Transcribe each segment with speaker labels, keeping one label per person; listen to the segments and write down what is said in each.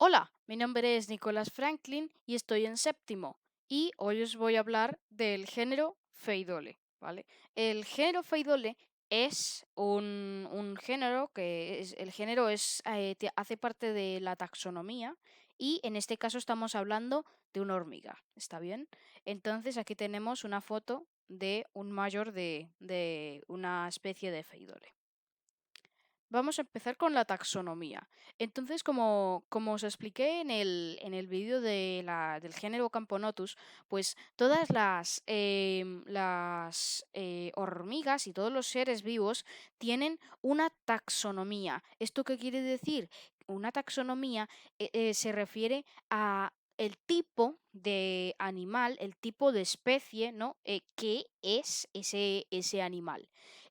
Speaker 1: Hola, mi nombre es Nicolás Franklin y estoy en séptimo. Y hoy os voy a hablar del género Feidole, ¿vale? El género Feidole es un género el género hace parte de la taxonomía y en este caso estamos hablando de una hormiga, ¿está bien? Entonces aquí tenemos una foto de un mayor de una especie de Feidole. Vamos a empezar con la taxonomía. Entonces, como os expliqué en el vídeo del género Camponotus, pues todas las hormigas y todos los seres vivos tienen una taxonomía. ¿Esto qué quiere decir? Una taxonomía se refiere a el tipo de animal, el tipo de especie, ¿no? ¿Qué es ese animal?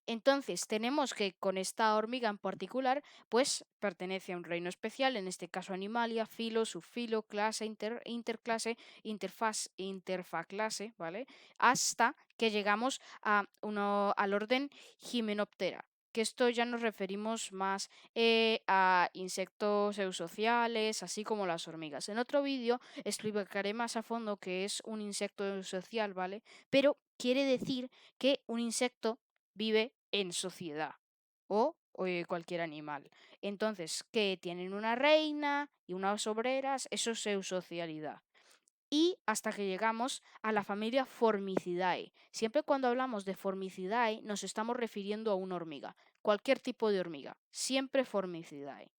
Speaker 1: Entonces, tenemos que con esta hormiga en particular, pues pertenece a un reino especial, en este caso Animalia, filo, subfilo, clase, interclase, interfaclase, ¿vale? Hasta que llegamos al orden Hymenoptera. Que esto ya nos referimos más a insectos eusociales, así como las hormigas. En otro vídeo explicaré más a fondo qué es un insecto eusocial, ¿vale? Pero quiere decir que un insecto vive en sociedad o cualquier animal. Entonces, que tienen una reina y unas obreras, eso es eusocialidad. Y hasta que llegamos a la familia Formicidae. Siempre cuando hablamos de Formicidae nos estamos refiriendo a una hormiga, cualquier tipo de hormiga, siempre Formicidae.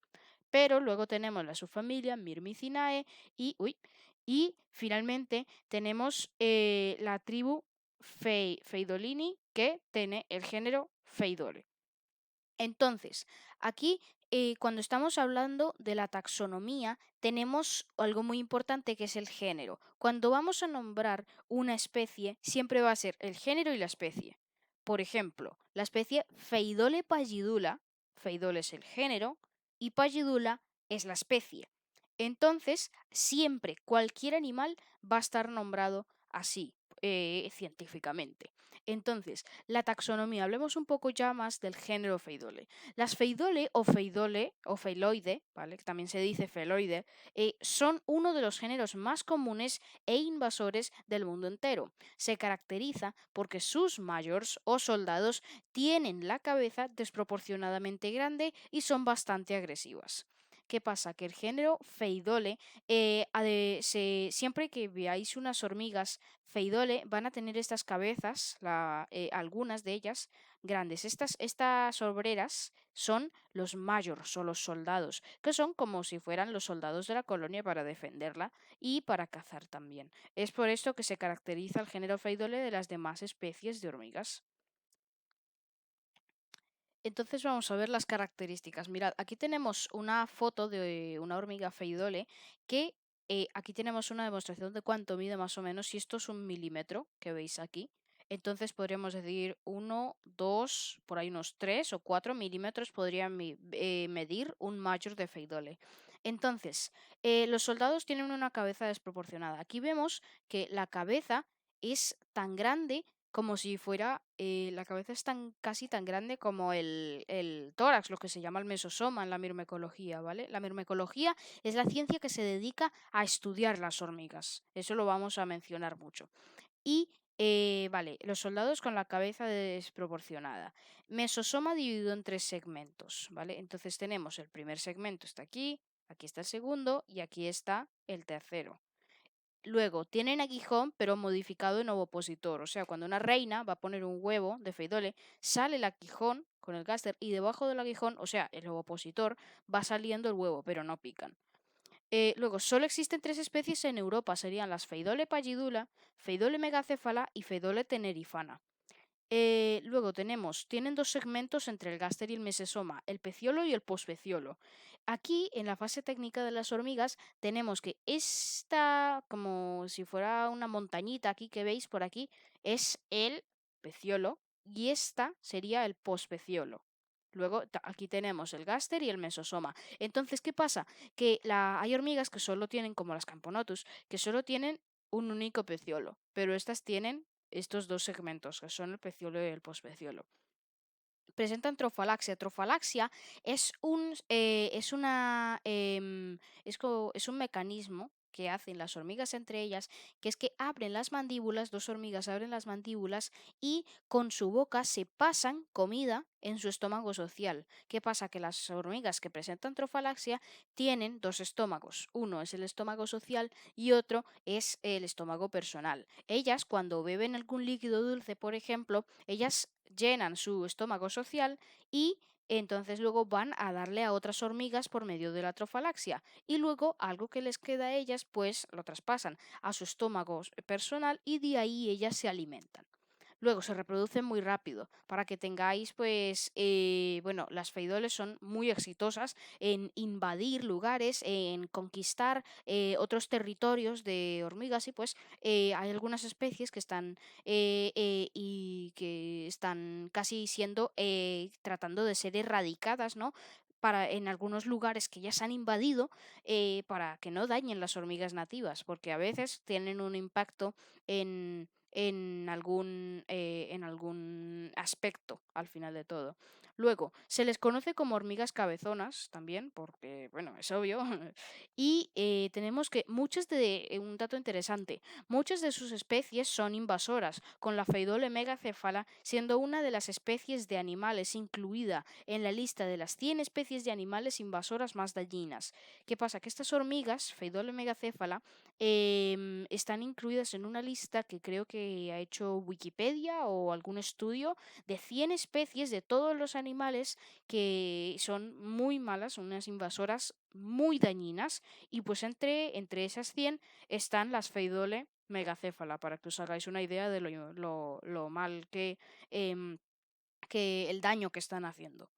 Speaker 1: Pero luego tenemos la subfamilia Myrmicinae y finalmente tenemos la tribu Feidolini que tiene el género Feidole. Entonces, aquí cuando estamos hablando de la taxonomía, tenemos algo muy importante que es el género. Cuando vamos a nombrar una especie, siempre va a ser el género y la especie. Por ejemplo, la especie Feidole pallidula, Feidole es el género y pallidula es la especie. Entonces, siempre cualquier animal va a estar nombrado así, científicamente. Entonces, la taxonomía, hablemos un poco ya más del género Feidole. Las Feidole o Feiloide, ¿vale? Que también se dice Feloide, son uno de los géneros más comunes e invasores del mundo entero. Se caracteriza porque sus mayors o soldados tienen la cabeza desproporcionadamente grande y son bastante agresivas. ¿Qué pasa? Que el género Feidole, siempre que veáis unas hormigas Feidole, van a tener estas cabezas, algunas de ellas, grandes. Estas obreras son los mayors o los soldados, que son como si fueran los soldados de la colonia para defenderla y para cazar también. Es por esto que se caracteriza el género Feidole de las demás especies de hormigas. Entonces vamos a ver las características. Mirad, aquí tenemos una foto de una hormiga feidole que aquí tenemos una demostración de cuánto mide más o menos. Si esto es 1 milímetro que veis aquí, entonces podríamos decir 1, 2, por ahí unos 3 o 4 milímetros podría medir un mayor de feidole. Entonces, los soldados tienen una cabeza desproporcionada. Aquí vemos que la cabeza es tan grande como si fuera, la cabeza es casi tan grande como el tórax, lo que se llama el mesosoma en la mirmecología, ¿vale? La mirmecología es la ciencia que se dedica a estudiar las hormigas, eso lo vamos a mencionar mucho. Y, vale, los soldados con la cabeza desproporcionada. Mesosoma dividido en 3 segmentos, ¿vale? Entonces tenemos el primer segmento está aquí está el segundo y aquí está el tercero. Luego, tienen aguijón, pero modificado en ovopositor. O sea, cuando una reina va a poner un huevo de feidole, sale el aguijón con el gáster y debajo del aguijón, o sea, el ovopositor, va saliendo el huevo, pero no pican. Luego, solo existen 3 especies en Europa, serían las Feidole pallidula, Feidole megacéfala y Feidole tenerifana. Luego tienen 2 segmentos entre el gáster y el mesosoma, el peciolo y el pospeciolo. Aquí, en la fase técnica de las hormigas, tenemos que esta, como si fuera una montañita aquí que veis por aquí, es el peciolo y esta sería el pospeciolo. Luego aquí tenemos el gáster y el mesosoma. Entonces, ¿qué pasa? Que hay hormigas que solo tienen, como las Camponotus, que solo tienen un único peciolo, pero estas tienen estos 2 segmentos, que son el peciolo y el pospeciolo. presentan trofalaxia. Trofalaxia es es una, es un mecanismo que hacen las hormigas entre ellas, que es que abren las mandíbulas, dos hormigas abren las mandíbulas y con su boca se pasan comida en su estómago social. ¿Qué pasa? Que las hormigas que presentan trofalaxia tienen dos estómagos. Uno es el estómago social y otro es el estómago personal. Ellas, cuando beben algún líquido dulce, por ejemplo, ellas llenan su estómago social y entonces luego van a darle a otras hormigas por medio de la trofalaxia y luego algo que les queda a ellas pues lo traspasan a su estómago personal y de ahí ellas se alimentan. Luego se reproducen muy rápido. Para que tengáis, pues, bueno, las feidoles son muy exitosas en invadir lugares, en conquistar otros territorios de hormigas y pues hay algunas especies que están y que están casi siendo tratando de ser erradicadas, ¿no? Para en algunos lugares que ya se han invadido para que no dañen las hormigas nativas, porque a veces tienen un impacto en algún aspecto al final de todo. Luego, se les conoce como hormigas cabezonas también, porque, bueno, es obvio. Y tenemos que un dato interesante, muchas de sus especies son invasoras, con la Pheidole megacéfala siendo una de las especies de animales incluida en la lista de las 100 especies de animales invasoras más dañinas. ¿Qué pasa? Que estas hormigas, Pheidole megacéfala, están incluidas en una lista que creo que ha hecho Wikipedia o algún estudio de 100 especies de todos los animales que son muy malas, unas invasoras muy dañinas, y pues entre esas 100 están las Pheidole megacéfala, para que os hagáis una idea de lo mal em, que el daño que están haciendo.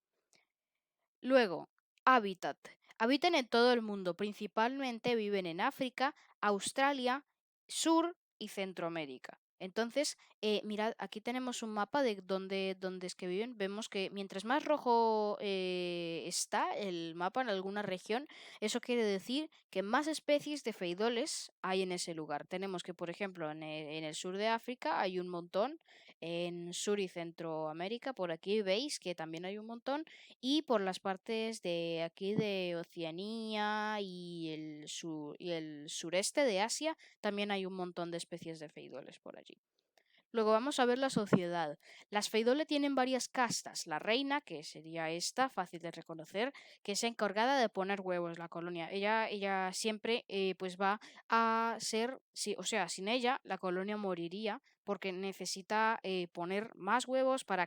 Speaker 1: Luego, hábitat. Habitan en todo el mundo, principalmente viven en África, Australia, Sur y Centroamérica. Entonces, mirad, aquí tenemos un mapa de dónde es que viven. Vemos que mientras más rojo está el mapa en alguna región, eso quiere decir que más especies de feidoles hay en ese lugar. Tenemos que, por ejemplo, en el sur de África hay un montón, en Sur y Centroamérica, por aquí veis que también hay un montón, y por las partes de aquí de Oceanía y el sureste de Asia también hay un montón de especies de feidoles por allí. Luego vamos a ver la sociedad. Las Feidole tienen varias castas. La reina, que sería esta, fácil de reconocer, que es encargada de poner huevos en la colonia. Ella siempre pues va a ser, sí, o sea, sin ella la colonia moriría porque necesita poner más huevos para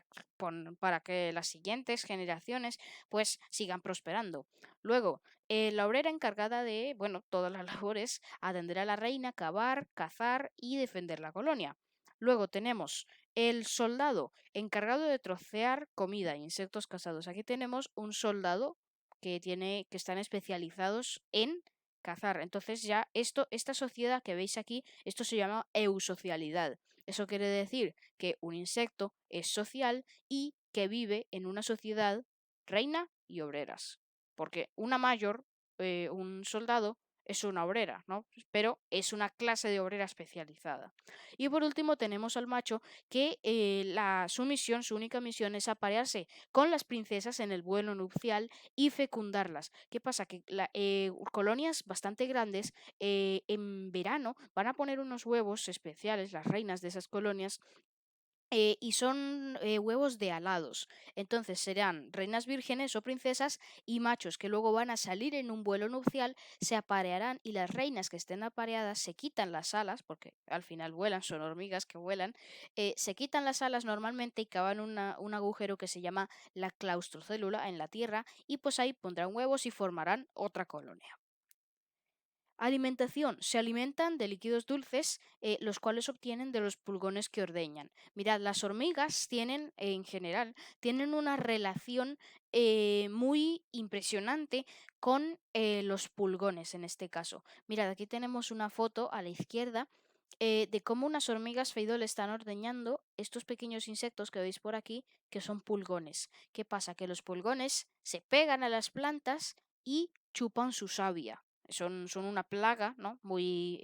Speaker 1: que las siguientes generaciones pues sigan prosperando. Luego, la obrera encargada de, bueno, todas las labores, atender a la reina, cavar, cazar y defender la colonia. Luego tenemos el soldado encargado de trocear comida e insectos cazados. Aquí tenemos un soldado que están especializados en cazar. Entonces ya esta sociedad que veis aquí, esto se llama eusocialidad. Eso quiere decir que un insecto es social y que vive en una sociedad reina y obreras. Porque una mayor, un soldado, es una obrera, ¿no? Pero es una clase de obrera especializada. Y por último tenemos al macho que su única misión es aparearse con las princesas en el vuelo nupcial y fecundarlas. ¿Qué pasa? Que colonias bastante grandes en verano van a poner unos huevos especiales, las reinas de esas colonias, y son huevos de alados. Entonces serán reinas vírgenes o princesas y machos que luego van a salir en un vuelo nupcial, se aparearán y las reinas que estén apareadas se quitan las alas, porque al final vuelan, son hormigas que vuelan, se quitan las alas normalmente y cavan un agujero que se llama la claustrocélula en la tierra y pues ahí pondrán huevos y formarán otra colonia. Alimentación. Se alimentan de líquidos dulces, los cuales obtienen de los pulgones que ordeñan. Mirad, las hormigas tienen, en general, tienen una relación muy impresionante con los pulgones, en este caso. Mirad, aquí tenemos una foto a la izquierda de cómo unas hormigas feidol están ordeñando estos pequeños insectos que veis por aquí, que son pulgones. ¿Qué pasa? Que los pulgones se pegan a las plantas y chupan su savia. son una plaga, ¿no? Muy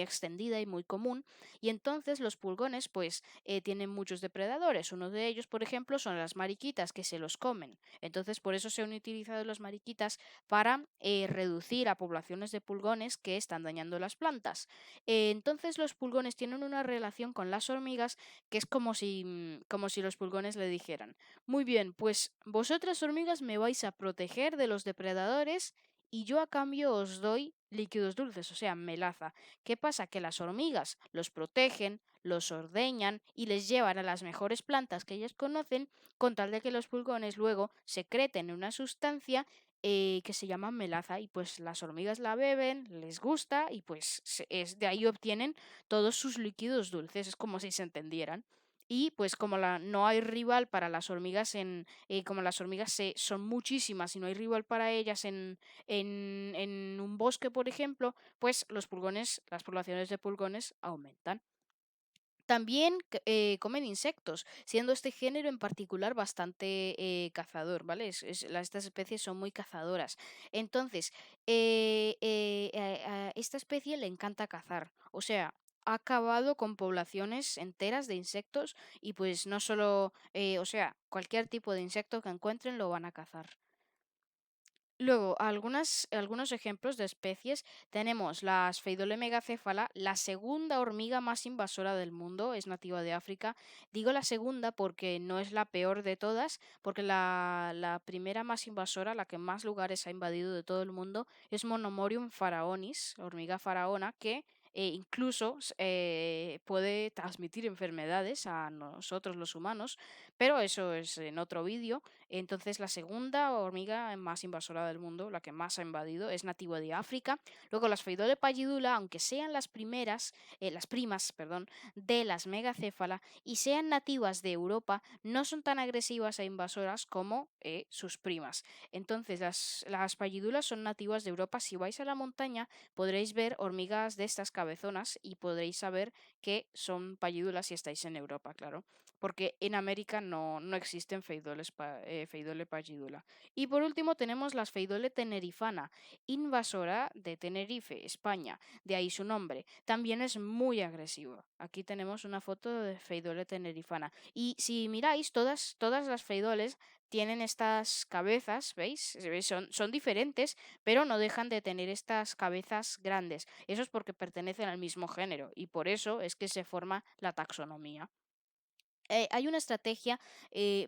Speaker 1: extendida y muy común. Y entonces los pulgones, pues, tienen muchos depredadores. Uno de ellos, por ejemplo, son las mariquitas que se los comen. Entonces, por eso se han utilizado las mariquitas para reducir a poblaciones de pulgones que están dañando las plantas. Entonces, los pulgones tienen una relación con las hormigas que es como si los pulgones le dijeran: muy bien, pues vosotras hormigas me vais a proteger de los depredadores y yo a cambio os doy líquidos dulces, o sea, melaza. ¿Qué pasa? Que las hormigas los protegen, los ordeñan y les llevan a las mejores plantas que ellas conocen con tal de que los pulgones luego secreten una sustancia que se llama melaza y pues las hormigas la beben, les gusta y pues de ahí obtienen todos sus líquidos dulces, es como si se entendieran. Y pues como no hay rival para las hormigas como las hormigas son muchísimas y no hay rival para ellas en un bosque, por ejemplo, pues las poblaciones de pulgones aumentan. También comen insectos, siendo este género en particular bastante cazador, ¿vale? Estas especies son muy cazadoras. Entonces, a esta especie le encanta cazar, o sea, ha acabado con poblaciones enteras de insectos y pues no solo, o sea, cualquier tipo de insecto que encuentren lo van a cazar. Luego, algunos ejemplos de especies. Tenemos la Spheidole megacéfala, la segunda hormiga más invasora del mundo, es nativa de África. Digo la segunda porque no es la peor de todas, porque la primera más invasora, la que más lugares ha invadido de todo el mundo, es Monomorium faraonis, hormiga faraona, que incluso puede transmitir enfermedades a nosotros los humanos, pero eso es en otro vídeo. Entonces, la segunda hormiga más invasora del mundo, la que más ha invadido, es nativa de África. Luego, las Pheidole pallidula, aunque sean las primas, perdón, de las megacéfala y sean nativas de Europa, no son tan agresivas e invasoras como sus primas. Entonces, las pallidulas son nativas de Europa. Si vais a la montaña, podréis ver hormigas de estas cabezonas y podréis saber que son pallidulas si estáis en Europa, claro, porque en América no existen Pheidole pallidula. Y por último tenemos las Pheidole tenerifana, invasora de Tenerife, España, de ahí su nombre. También es muy agresiva. Aquí tenemos una foto de Pheidole tenerifana. Y si miráis, todas las Pheidoles tienen estas cabezas, ¿veis? Son diferentes, pero no dejan de tener estas cabezas grandes. Eso es porque pertenecen al mismo género y por eso es que se forma la taxonomía. Hay una estrategia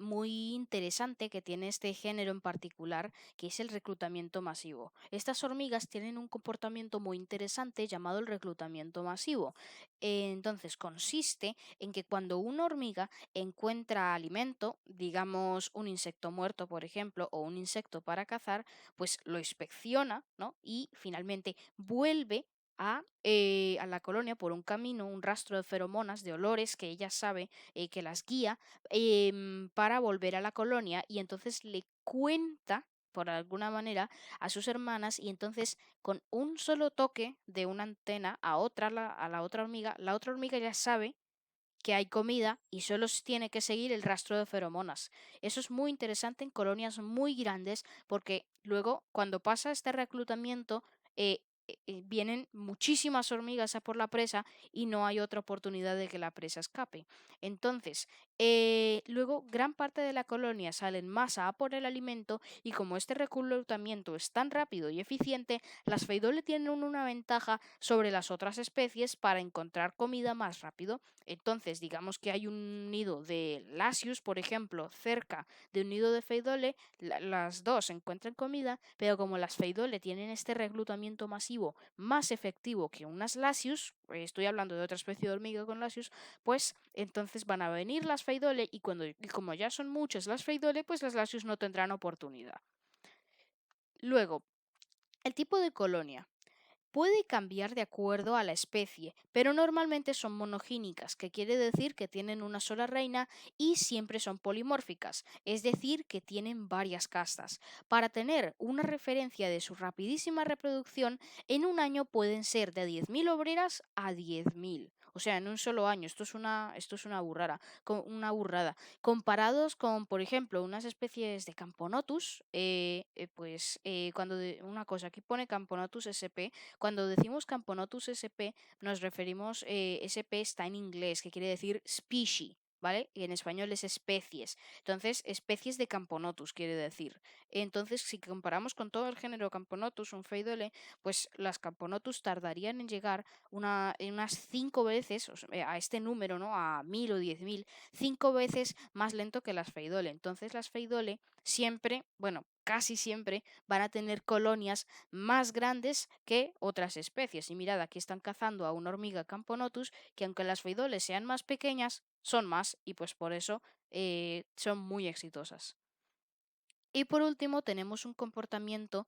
Speaker 1: muy interesante que tiene este género en particular, que es el reclutamiento masivo. Estas hormigas tienen un comportamiento muy interesante llamado el reclutamiento masivo. Entonces, consiste en que cuando una hormiga encuentra alimento, digamos un insecto muerto, por ejemplo, o un insecto para cazar, pues lo inspecciona, ¿no? Y finalmente vuelve a la colonia por un camino, un rastro de feromonas, de olores que ella sabe que las guía para volver a la colonia y entonces le cuenta por alguna manera a sus hermanas y entonces con un solo toque de una antena a la otra hormiga ya sabe que hay comida y solo tiene que seguir el rastro de feromonas. Eso es muy interesante en colonias muy grandes porque luego cuando pasa este reclutamiento vienen muchísimas hormigas a por la presa y no hay otra oportunidad de que la presa escape. Entonces, luego gran parte de la colonia sale en masa a por el alimento y como este reclutamiento es tan rápido y eficiente, las Pheidole tienen una ventaja sobre las otras especies para encontrar comida más rápido. Entonces, digamos que hay un nido de Lasius, por ejemplo, cerca de un nido de Pheidole, las dos encuentran comida, pero como las Pheidole tienen este reclutamiento masivo más efectivo que unas Lasius, estoy hablando de otra especie de hormiga con Lasius, pues entonces van a venir las Pheidole y como ya son muchas las Pheidole, pues las Lasius no tendrán oportunidad. Luego, el tipo de colonia. Puede cambiar de acuerdo a la especie, pero normalmente son monogínicas, que quiere decir que tienen una sola reina y siempre son polimórficas, es decir, que tienen varias castas. Para tener una referencia de su rapidísima reproducción, en un año pueden ser de 10.000 obreras a 10.000. O sea, en un solo año. Esto es una burrada, una burrada. Comparados con, por ejemplo, unas especies de Camponotus, una cosa, aquí pone Camponotus sp. Cuando decimos Camponotus sp, nos referimos, sp está en inglés, que quiere decir species. ¿Vale? Y en español es especies. Entonces, especies de Camponotus quiere decir. Entonces, si comparamos con todo el género Camponotus, un Pheidole, pues las Camponotus tardarían en llegar en unas 5 veces, a este número, ¿no? A 1000 o 10.000, 5 veces más lento que las Pheidole. Entonces, las Pheidole siempre, bueno, casi siempre van a tener colonias más grandes que otras especies. Y mirad, aquí están cazando a una hormiga Camponotus que aunque las Pheidole sean más pequeñas, son más y pues por eso son muy exitosas. Y por último tenemos un comportamiento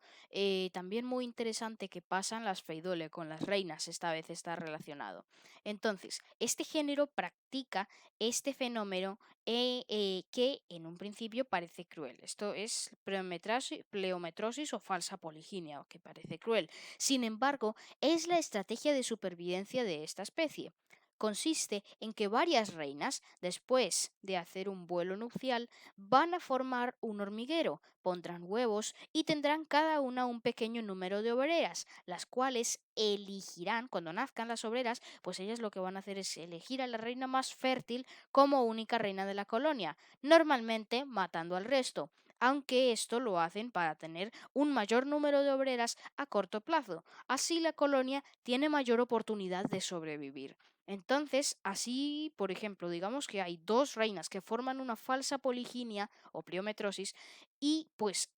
Speaker 1: también muy interesante que pasan las Pheidole con las reinas, esta vez está relacionado. Entonces, este género practica este fenómeno que en un principio parece cruel. Esto es pleometrosis o falsa poliginia, que parece cruel. Sin embargo, es la estrategia de supervivencia de esta especie. Consiste en que varias reinas, después de hacer un vuelo nupcial, van a formar un hormiguero, pondrán huevos y tendrán cada una un pequeño número de obreras, las cuales elegirán, cuando nazcan las obreras, pues ellas lo que van a hacer es elegir a la reina más fértil como única reina de la colonia, normalmente matando al resto, aunque esto lo hacen para tener un mayor número de obreras a corto plazo. Así la colonia tiene mayor oportunidad de sobrevivir. Entonces, así, por ejemplo, digamos que hay dos reinas que forman una falsa poliginia o pliometrosis y pues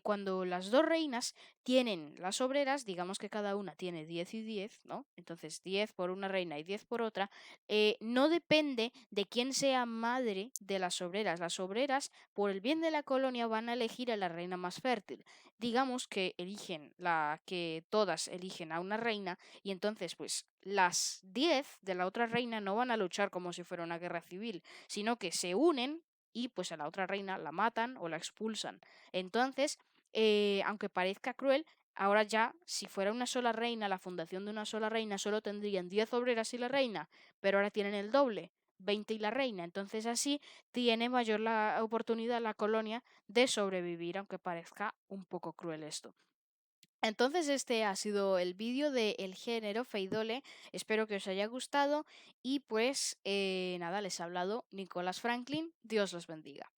Speaker 1: cuando las dos reinas tienen las obreras, digamos que cada una tiene 10 y 10, ¿no? Entonces 10 por una reina y 10 por otra, no depende de quién sea madre de las obreras. Las obreras, por el bien de la colonia, van a elegir a la reina más fértil. Digamos que todas eligen a una reina y entonces pues las 10 de la otra reina no van a luchar como si fuera una guerra civil, sino que se unen y pues a la otra reina la matan o la expulsan. Entonces, aunque parezca cruel, ahora ya, si fuera una sola reina, la fundación de una sola reina, solo tendrían 10 obreras y la reina, pero ahora tienen el doble, 20 y la reina. Entonces así tiene mayor la oportunidad la colonia de sobrevivir, aunque parezca un poco cruel esto. Entonces este ha sido el vídeo del género Pheidole, espero que os haya gustado y pues nada, les ha hablado Nicolás Franklin, Dios los bendiga.